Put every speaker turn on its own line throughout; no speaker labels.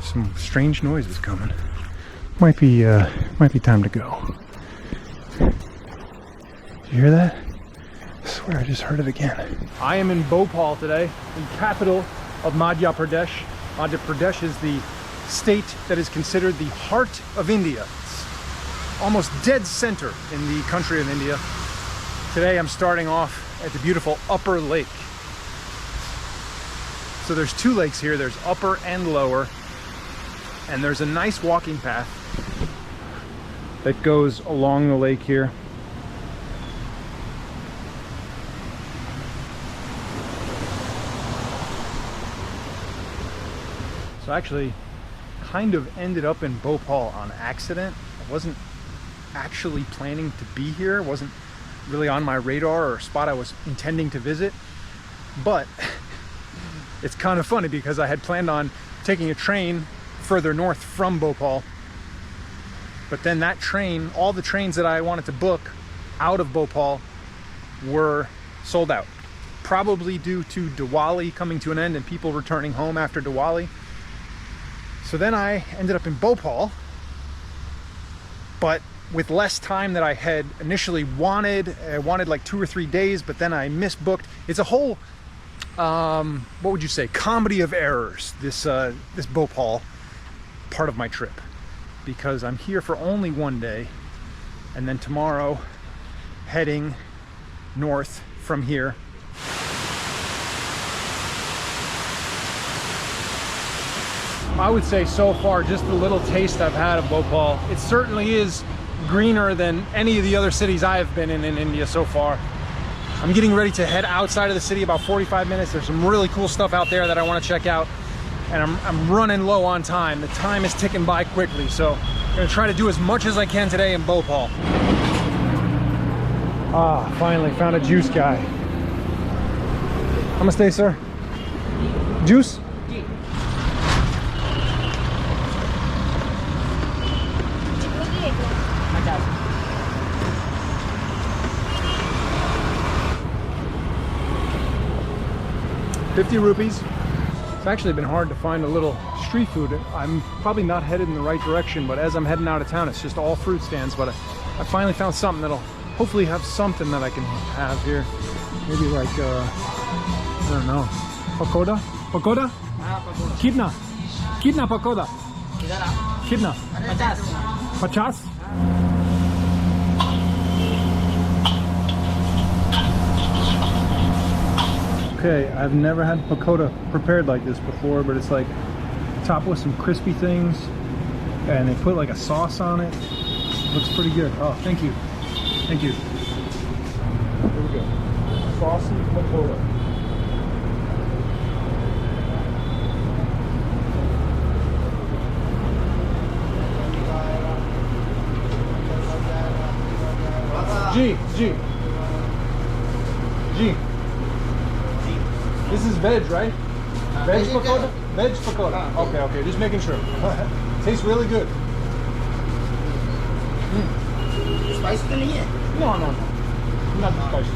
some strange noises coming. Might be time to go. Did you hear that? I swear I just heard it again. I am in Bhopal today, the capital of Madhya Pradesh. Madhya Pradesh is the state that is considered the heart of India. It's almost dead center in the country of India. Today I'm starting off at the beautiful Upper Lake. So there's two lakes here, there's Upper and Lower, and there's a nice walking path that goes along the lake here. So I actually kind of ended up in Bhopal on accident. I wasn't actually planning to be here. It wasn't really on my radar or spot I was intending to visit. But it's kind of funny because I had planned on taking a train further north from Bhopal. But then that train, all the trains that I wanted to book out of Bhopal were sold out. Probably due to Diwali coming to an end and people returning home after Diwali. So then I ended up in Bhopal, but with less time that I had initially wanted. I wanted like 2 or 3 days, but then I misbooked. It's a whole, what would you say, comedy of errors, this Bhopal part of my trip. Because I'm here for only 1 day, and then tomorrow heading north from here. I would say so far, just the little taste I've had of Bhopal, it certainly is greener than any of the other cities I have been in India so far. I'm getting ready to head outside of the city about 45 minutes. There's some really cool stuff out there that I want to check out, and I'm running low on time. The time is ticking by quickly, so I'm gonna try to do as much as I can today in Bhopal. Ah, finally found a juice guy. Namaste, sir. Juice? 50 rupees. It's actually been hard to find a little street food. I'm probably not headed in the right direction, but as I'm heading out of town, it's just all fruit stands. But I finally found something that'll hopefully have something that I can have here. Maybe like, I don't know, pakoda? Pakoda? Kitna? Kitna pakoda? Kitna? 50? Okay, I've never had pakoda prepared like this before, but it's like topped with some crispy things, and they put like a sauce on it. Looks pretty good. Oh, thank you. Thank you. Here we go. Saucy pakoda. G. This is veg, right? Veg pakoda? Veg pakoda. Okay, just making sure. Tastes really good.
Spicy?
No. Not spicy.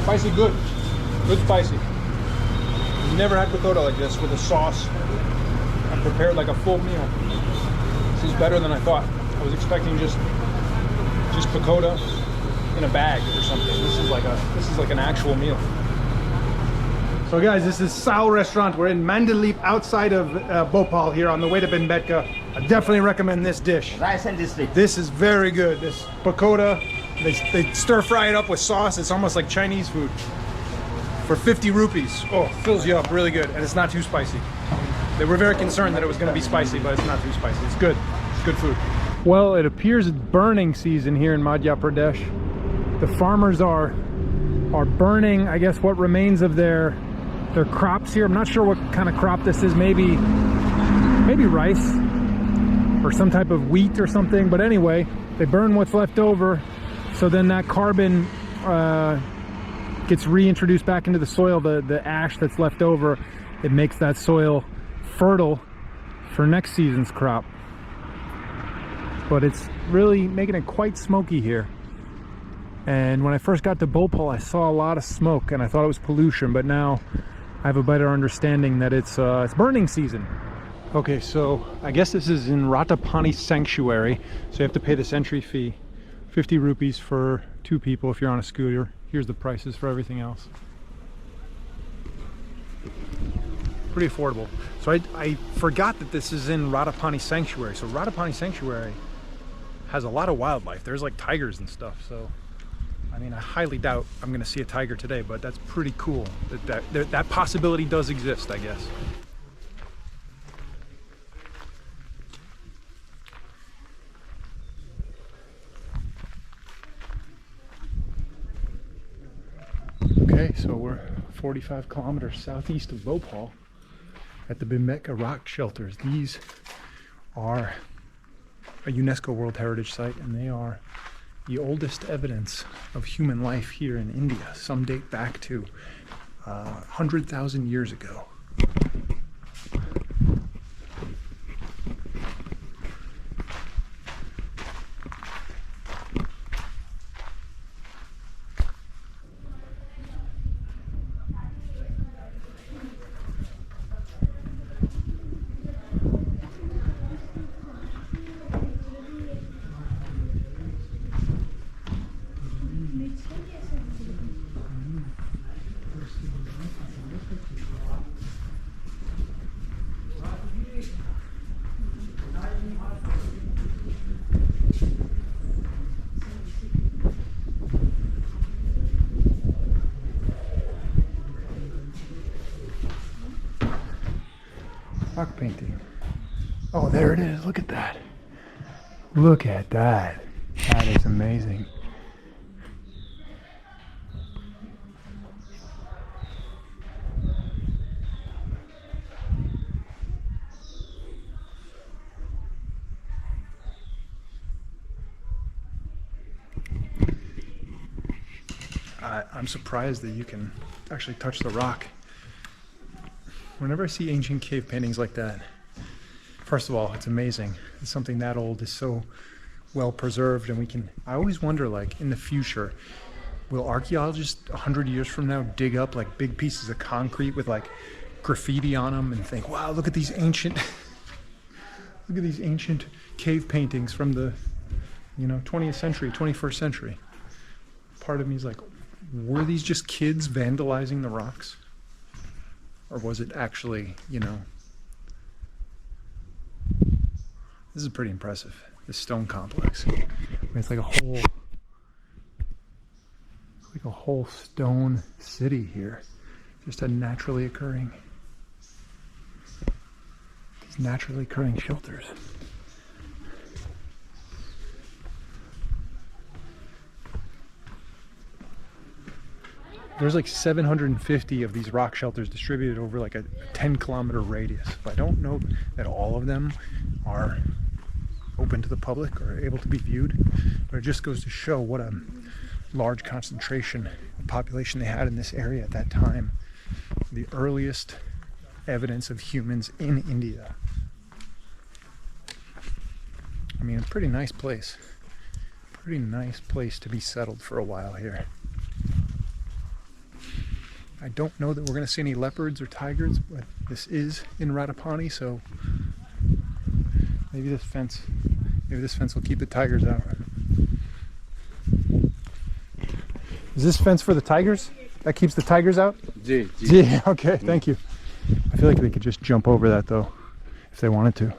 Spicy good. Good spicy. Never had pakoda like this with a sauce and prepared like a full meal. This is better than I thought. I was expecting just pakoda in a bag or something. This is like an actual meal. So guys, this is Sao restaurant. We're in Mandalip outside of Bhopal here on the way to Bhimbetka. I definitely recommend this dish.
Rice and district.
This is very good. This pakoda, they stir fry it up with sauce. It's almost like Chinese food. For 50 rupees. Oh, fills you up really good, and it's not too spicy. They were very concerned that it was going to be spicy, but it's not too spicy. It's good. It's good food. Well, it appears it's burning season here in Madhya Pradesh. The farmers are burning, I guess, what remains of their crops here. I'm not sure what kind of crop this is. Maybe rice or some type of wheat or something. But anyway, they burn what's left over, so then that carbon gets reintroduced back into the soil. The ash that's left over, it makes that soil fertile for next season's crop. But it's really making it quite smoky here. And when I first got to Bhopal, I saw a lot of smoke and I thought it was pollution, but now I have a better understanding that it's burning season. Okay, so I guess this is in Ratapani Sanctuary, so you have to pay this entry fee, 50 rupees for 2 people if you're on a scooter. Here's the prices for everything else. Pretty affordable. So I forgot that this is in Ratapani Sanctuary. So Ratapani Sanctuary has a lot of wildlife. There's like tigers and stuff. So I mean, I highly doubt I'm gonna see a tiger today, but that's pretty cool. That possibility does exist, I guess. Okay, so we're 45 kilometers southeast of Bhopal at the Bhimbetka rock shelters. These are a UNESCO World Heritage Site, and they are the oldest evidence of human life here in India. Some date back to 100,000 years ago. Rock painting. Oh, there it is. Look at that. Look at that. That is amazing. I'm surprised that you can actually touch the rock. Whenever I see ancient cave paintings like that, first of all, it's amazing. It's something that old is so well preserved, and I always wonder, like, in the future, will archaeologists 100 years from now dig up like big pieces of concrete with like graffiti on them and think, wow, look at these ancient look at these ancient cave paintings from the 20th century, 21st century. Part of me is like, were these just kids vandalizing the rocks? Or was it actually, this is pretty impressive, this stone complex. I mean, it's like a whole stone city here, just these naturally occurring shelters. There's like 750 of these rock shelters distributed over like a 10-kilometer radius. I don't know that all of them are open to the public or able to be viewed, but it just goes to show what a large concentration of population they had in this area at that time. The earliest evidence of humans in India. I mean, a pretty nice place. Pretty nice place to be settled for a while here. I don't know that we're going to see any leopards or tigers, but this is in Ratapani, so maybe this fence will keep the tigers out. Is this fence for the tigers? That keeps the tigers out? Yeah, okay, thank you. I feel like they could just jump over that though, if they wanted to.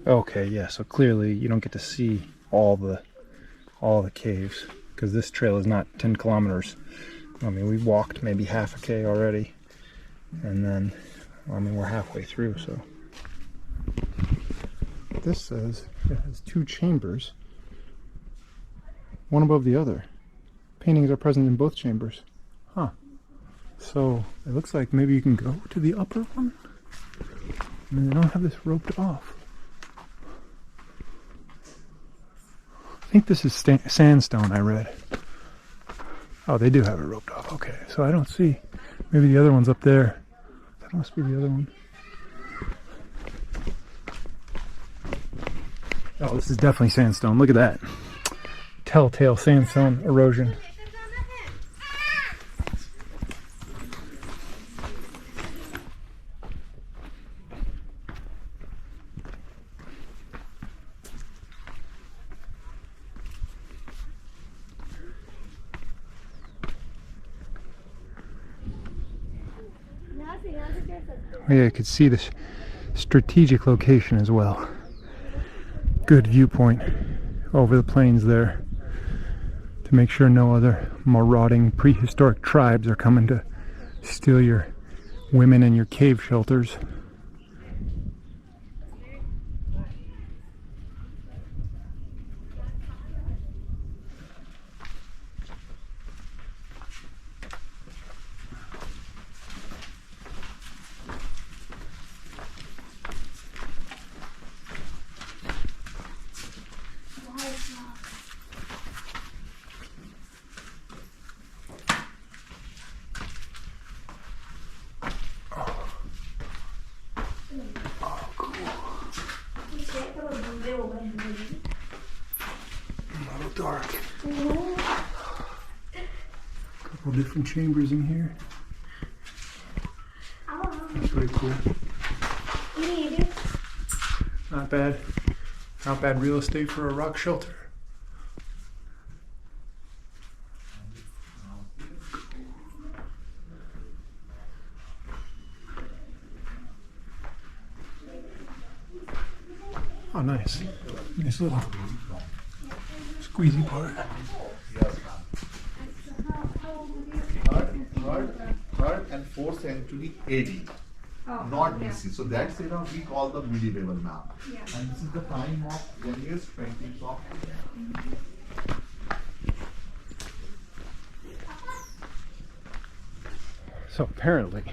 Okay, yeah, so clearly you don't get to see all the caves because this trail is not 10 kilometers. I mean, we walked maybe half a K already, and then, I mean, we're halfway through, so. This says it has 2 chambers, one above the other. Paintings are present in both chambers. Huh. So it looks like maybe you can go to the upper one. I mean, they don't have this roped off. I think this is sandstone, I read. Oh, they do have it roped off. Okay, so I don't see. Maybe the other one's up there. That must be the other one. Oh, this is definitely sandstone. Look at that. Telltale sandstone erosion. Yeah, you could see the strategic location as well. Good viewpoint over the plains there to make sure no other marauding prehistoric tribes are coming to steal your women and your cave shelters. A little dark. Couple different chambers in here. That's pretty cool. Not bad. Not bad real estate for a rock shelter. Oh, nice. Nice little squeezy part.
Third and 4th century AD, not BC. So that's we call the medieval now. And this is the time of youngest paintings of
So apparently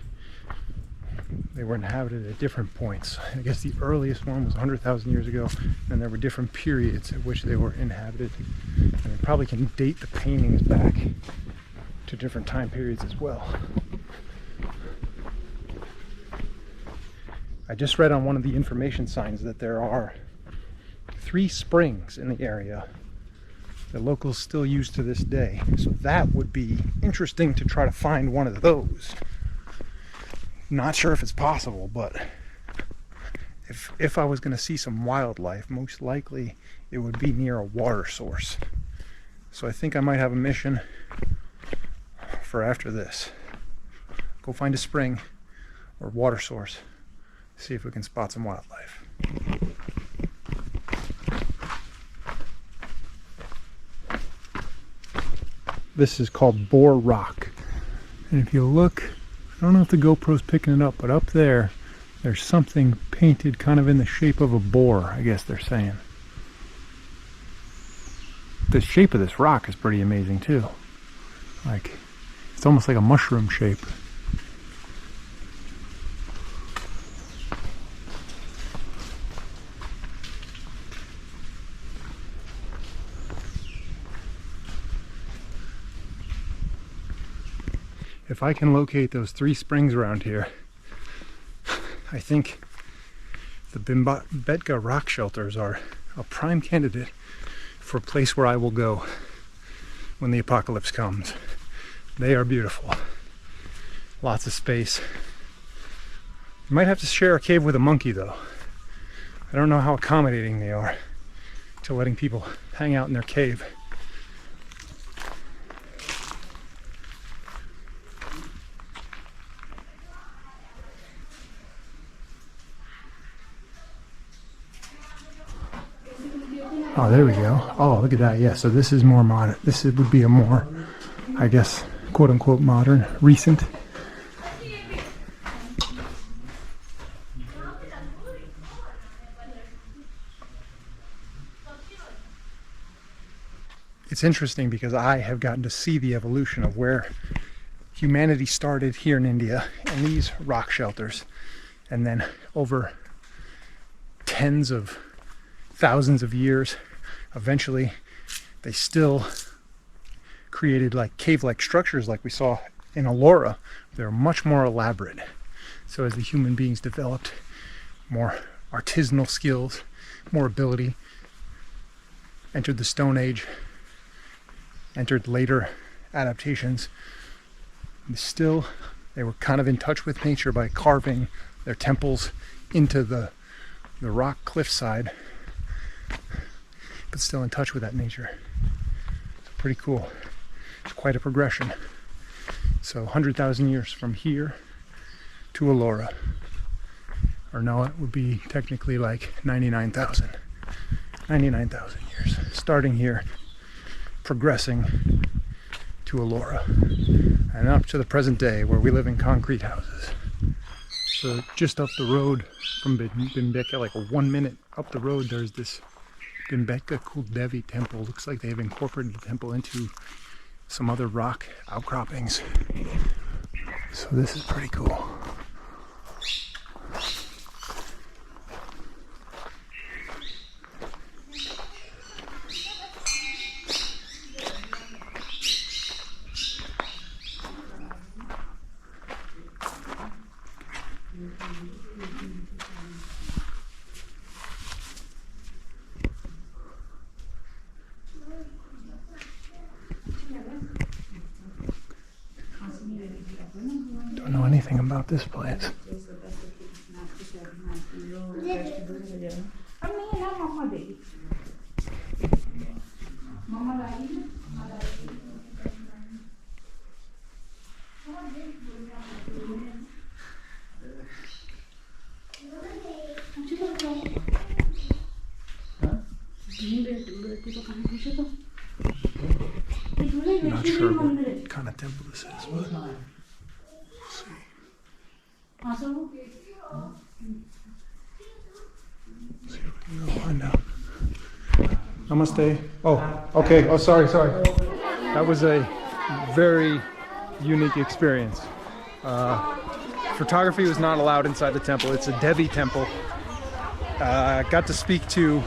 they were inhabited at different points. I guess the earliest one was 100,000 years ago, and there were different periods at which they were inhabited. And they probably can date the paintings back to different time periods as well. I just read on one of the information signs that there are 3 springs in the area that locals still use to this day. So that would be interesting to try to find one of those. Not sure if it's possible, but if I was going to see some wildlife, most likely it would be near a water source. So I think I might have a mission for after this. Go find a spring or water source, see if we can spot some wildlife. This is called Boar Rock, and if you look, I don't know if the GoPro's picking it up, but up there, there's something painted kind of in the shape of a boar, I guess they're saying. The shape of this rock is pretty amazing too. Like, it's almost like a mushroom shape. If I can locate those 3 springs around here, I think the Bhimbetka rock shelters are a prime candidate for a place where I will go when the apocalypse comes. They are beautiful. Lots of space. You might have to share a cave with a monkey though. I don't know how accommodating they are to letting people hang out in their cave. Oh, there we go. Oh, look at that. Yeah, so this is more modern. Would be a more, I guess, quote unquote modern, recent. It's interesting because I have gotten to see the evolution of where humanity started here in India and these rock shelters, and then over tens of thousands of years, eventually they still created like cave-like structures like we saw in Ellora. They're much more elaborate. So as the human beings developed more artisanal skills, more ability, entered the Stone Age, entered later adaptations. Still, they were kind of in touch with nature by carving their temples into the rock cliffside, but still in touch with that nature. So pretty cool. It's quite a progression. So 100,000 years from here to Ellora. Or no, it would be technically like 99,000. 99,000 years. Starting here, progressing to Ellora. And up to the present day where we live in concrete houses. So just up the road from Bhimbetka, like a 1 minute up the road, there's this Bhimbetka Kuldevi temple. Looks like they've incorporated the temple into some other rock outcroppings. So this is pretty cool. Don't know anything about this place. I'm not sure what kind of temple this is, but let's see. See if we can go find out. Namaste. Oh, okay. Oh, sorry. That was a very unique experience. Photography was not allowed inside the temple. It's a Devi temple. Got to speak to,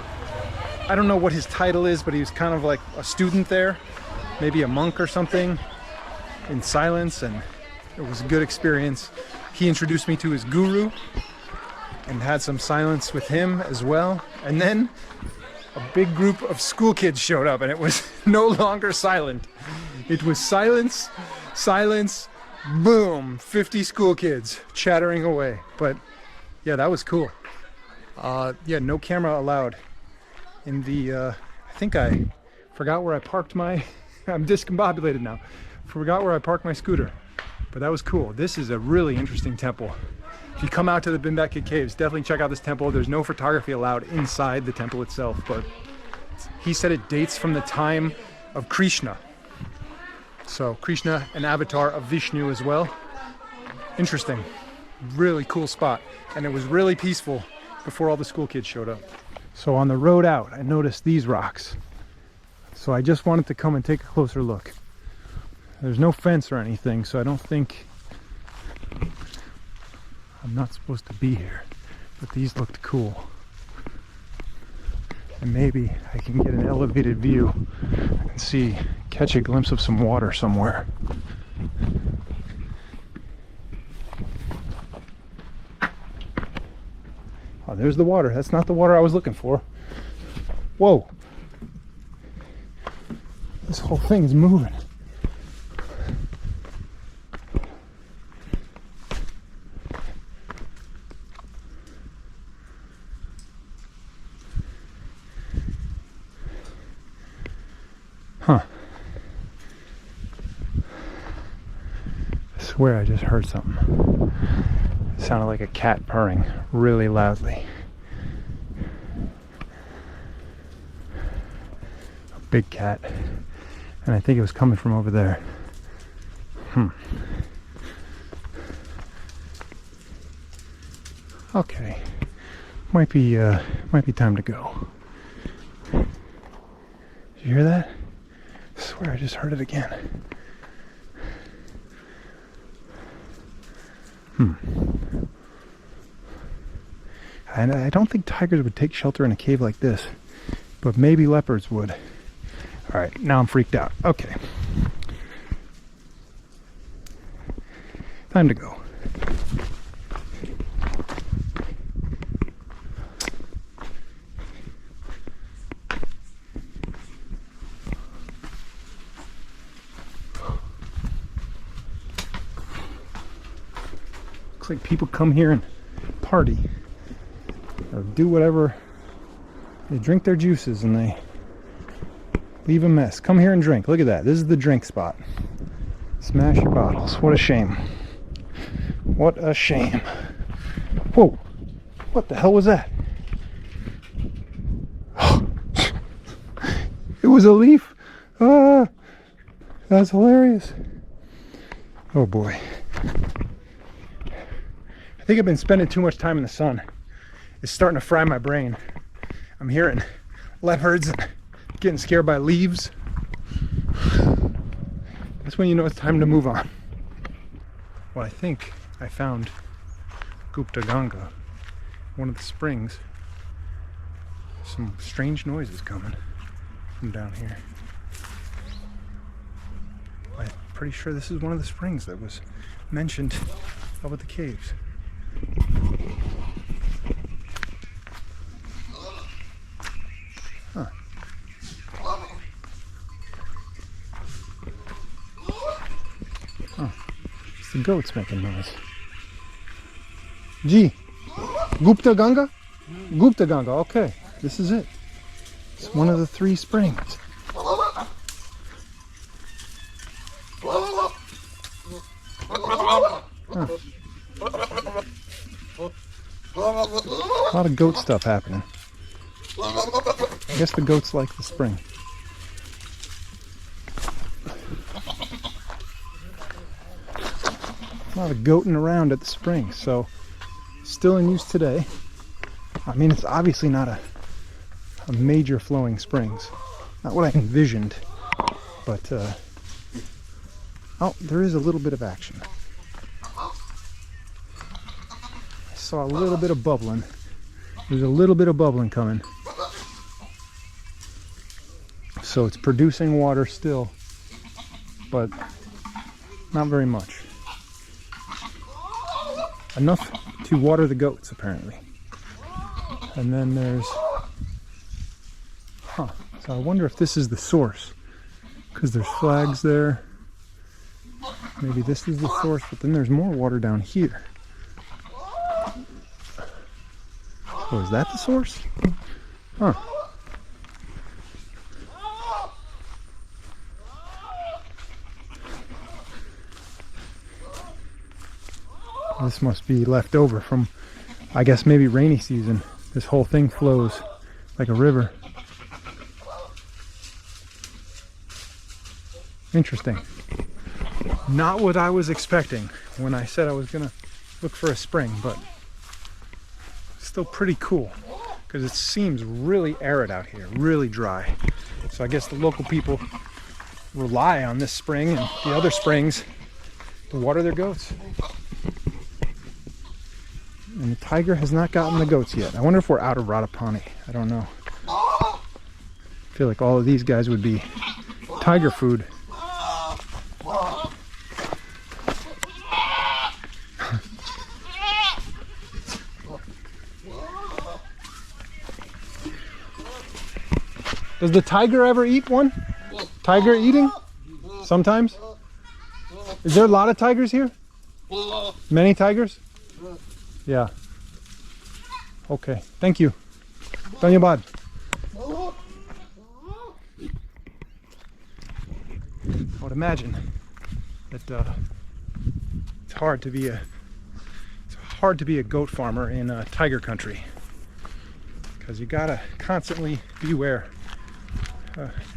I don't know what his title is, but he was kind of like a student there, maybe a monk or something, in silence, and it was a good experience. He introduced me to his guru and had some silence with him as well. And then a big group of school kids showed up and it was no longer silent. It was silence, silence, boom, 50 school kids chattering away. But yeah, that was cool. Yeah, no camera allowed in the, I think I forgot where I parked my, I'm discombobulated now. Forgot where I parked my scooter, but that was cool. This is a really interesting temple. If you come out to the Bhimbetka caves, definitely check out this temple. There's no photography allowed inside the temple itself, but he said it dates from the time of Krishna. So Krishna, an avatar of Vishnu as well. Interesting, really cool spot. And it was really peaceful before all the school kids showed up. So on the road out, I noticed these rocks. So I just wanted to come and take a closer look. There's no fence or anything, so I don't think I'm not supposed to be here. But these looked cool. And maybe I can get an elevated view and see, catch a glimpse of some water somewhere. Oh, there's the water. That's not the water I was looking for. Whoa. This whole thing is moving. Huh. I swear I just heard something. It sounded like a cat purring really loudly. A big cat. And I think it was coming from over there. Okay. Might be time to go. Did you hear that? I swear I just heard it again. And I don't think tigers would take shelter in a cave like this, but maybe leopards would. All right, now I'm freaked out. Okay. Time to go. Looks like people come here and party or do whatever. They drink their juices and they leave a mess. Come here and drink. Look at that. This is the drink spot. Smash your bottles. What a shame. What a shame. Whoa. What the hell was that? It was a leaf. Ah, that's hilarious. Oh boy. I think I've been spending too much time in the sun. It's starting to fry my brain. I'm hearing leopards and getting scared by leaves. That's when you know it's time to move on. Well, I think I found Gupta-Ganga, one of the springs. Some strange noises coming from down here. I'm pretty sure this is one of the springs that was mentioned up at the caves. Huh. Oh, it's the goats making noise. Gee, Gupta-Ganga? Gupta-Ganga, okay. This is it. It's one of the 3 springs. Huh. A lot of goat stuff happening. I guess the goats like the spring. A lot of goating around at the spring, so still in use today. I mean, it's obviously not a major flowing springs. Not what I envisioned, but oh, there is a little bit of action. I saw a little bit of bubbling. There's a little bit of bubbling coming. So it's producing water still, but not very much. Enough to water the goats, apparently. And then there's... Huh. So I wonder if this is the source, because there's flags there. Maybe this is the source, but then there's more water down here. Oh, is that the source? Huh. This must be left over from, I guess, maybe rainy season. This whole thing flows like a river. Interesting. Not what I was expecting when I said I was gonna look for a spring, but still pretty cool because it seems really arid out here, really dry. So I guess the local people rely on this spring and the other springs to water their goats. And the tiger has not gotten the goats yet. I wonder if we're out of Ratapani. I don't know. I feel like all of these guys would be tiger food. Does the tiger ever eat one? Tiger eating? Sometimes? Is there a lot of tigers here? Many tigers? Yeah. Okay. Thank you. Dhanyabad. I would imagine that it's hard to be a goat farmer in tiger country, because you gotta constantly beware.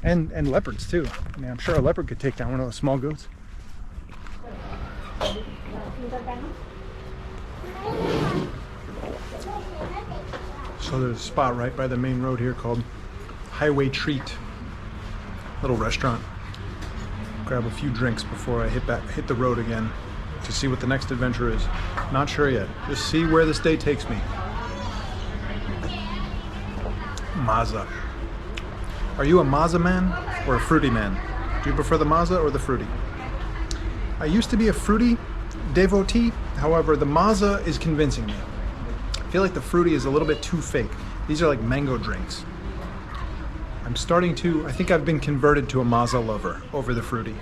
And leopards too. I mean, I'm sure a leopard could take down one of those small goats. So there's a spot right by the main road here called Highway Treat. Little restaurant. Grab a few drinks before I hit the road again to see what the next adventure is. Not sure yet. Just see where this day takes me. Maza. Are you a Maza man or a fruity man? Do you prefer the Maza or the fruity? I used to be a fruity devotee, however the Maza is convincing me. I feel like the fruity is a little bit too fake. These are like mango drinks. I think I've been converted to a Maza lover over the fruity.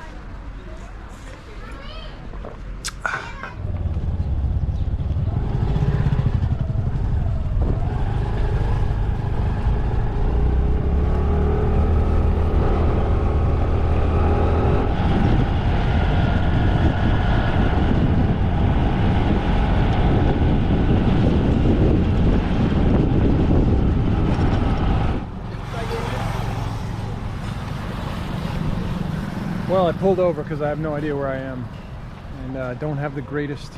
Well, I pulled over because I have no idea where I am, and don't have the greatest.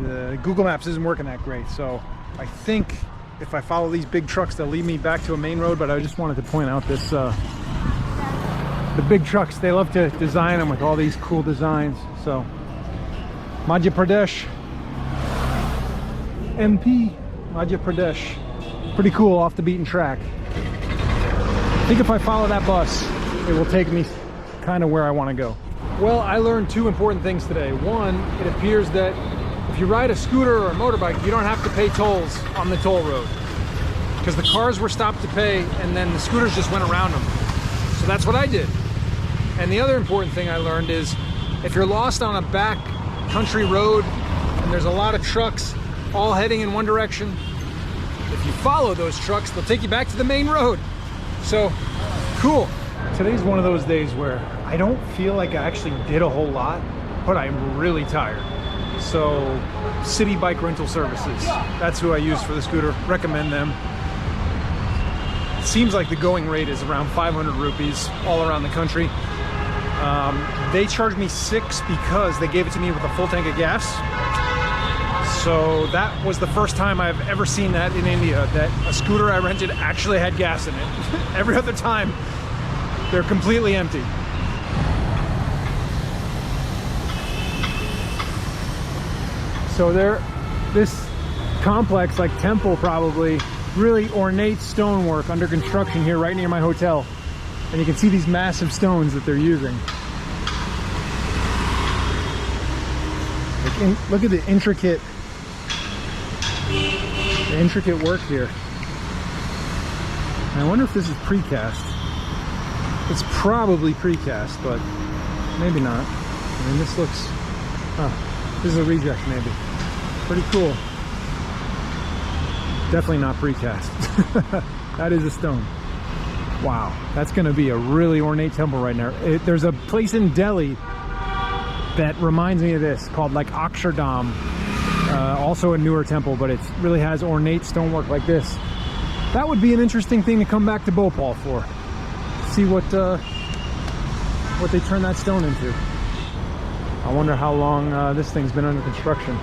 The Google Maps isn't working that great, so I think if I follow these big trucks, they'll lead me back to a main road. But I just wanted to point out this: the big trucks, they love to design them with all these cool designs. So Madhya Pradesh, MP, Madhya Pradesh, pretty cool, off the beaten track. I think if I follow that bus, it will take me kind of where I want to go. Well, I learned two important things today. One, it appears that if you ride a scooter or a motorbike, you don't have to pay tolls on the toll road, because the cars were stopped to pay and then the scooters just went around them. So that's what I did. And the other important thing I learned is if you're lost on a back country road and there's a lot of trucks all heading in one direction, if you follow those trucks, they'll take you back to the main road. So cool. Today's one of those days where I don't feel like I actually did a whole lot, but I'm really tired. So City Bike Rental Services, that's who I use for the scooter. Recommend them. It seems like the going rate is around 500 rupees all around the country. They charged me 6 because they gave it to me with a full tank of gas. So that was the first time I've ever seen that in India, that a scooter I rented actually had gas in it. Every other time, they're completely empty. So this complex, like temple probably, really ornate stonework under construction here right near my hotel. And you can see these massive stones that they're using. Look at the intricate work here. And I wonder if this is precast. It's probably precast, but maybe not. I mean, this looks, this is a reject maybe. Pretty cool. Definitely not precast. That is a stone. Wow, that's gonna be a really ornate temple right now. There's a place in Delhi that reminds me of this called like Akshardham. Also a newer temple, but it really has ornate stonework like this. That would be an interesting thing to come back to Bhopal for. See what they turn that stone into. I wonder how long this thing's been under construction.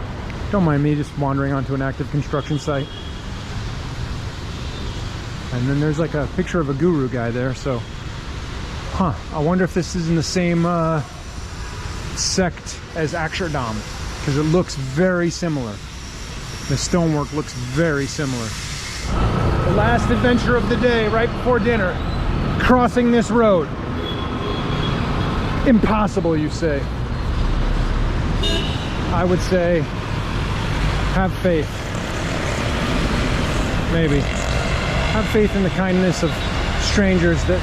Don't mind me just wandering onto an active construction site. And then there's like a picture of a guru guy there, so I wonder if this is in the same sect as Akshardham, because it looks very similar. The stonework looks very similar. The last adventure of the day, right before dinner, crossing this road. Impossible, you say? I would say have faith. Maybe. Have faith in the kindness of strangers that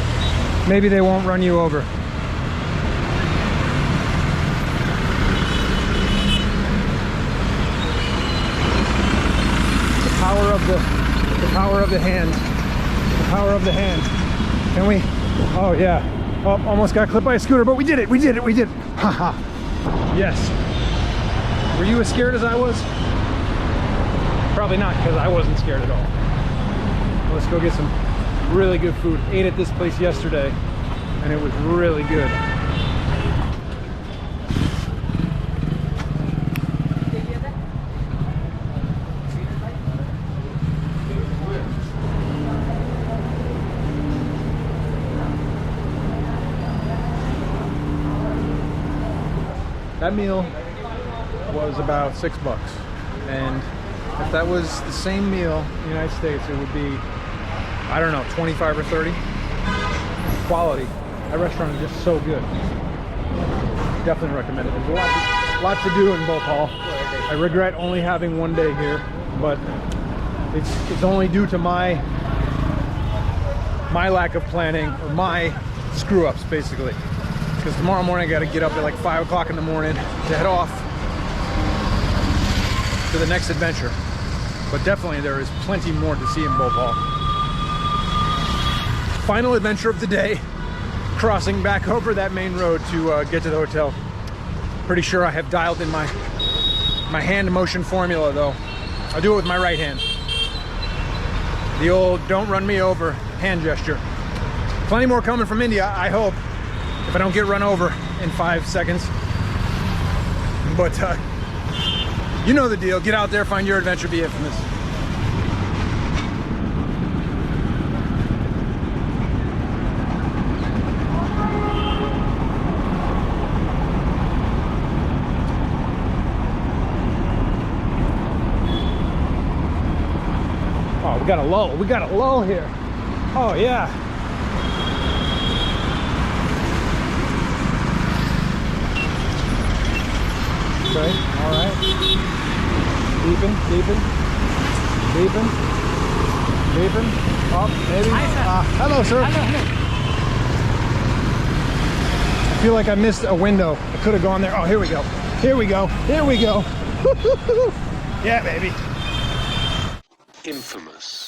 maybe they won't run you over. The power of the hand. The power of the hand. Can we? Oh yeah. Oh, almost got clipped by a scooter, but we did it. We did it. We did it. Haha. Yes. Were you as scared as I was? Probably not, because I wasn't scared at all. Let's go get some really good food. Ate at this place yesterday, and it was really good. That meal was about $6, and if that was the same meal in the United States, it would be, I don't know, 25 or 30. Quality. That restaurant is just so good. Definitely recommend it. There's a lot to do in Bhopal. I regret only having one day here, but it's only due to my lack of planning, or my screw-ups basically. Because tomorrow morning I got to get up at like 5 o'clock in the morning to head off to the next adventure. But definitely there is plenty more to see in Bhopal. Final adventure of the day, crossing back over that main road to get to the hotel. Pretty sure I have dialed in my hand motion formula though. I'll do it with my right hand. The old don't run me over hand gesture. Plenty more coming from India, I hope. if I don't get run over in 5 seconds. But you know the deal. Get out there, find your adventure, be infamous. Oh, we got a lull. We got a lull here. Oh, yeah. Okay, all right. Deepen, deepen, deepen, deepen. Up, maybe.
Hi, sir.
Hello, sir.
Hello, hello.
I feel like I missed a window. I could have gone there. Oh, here we go. Here we go. Here we go. Yeah, baby.
Infamous.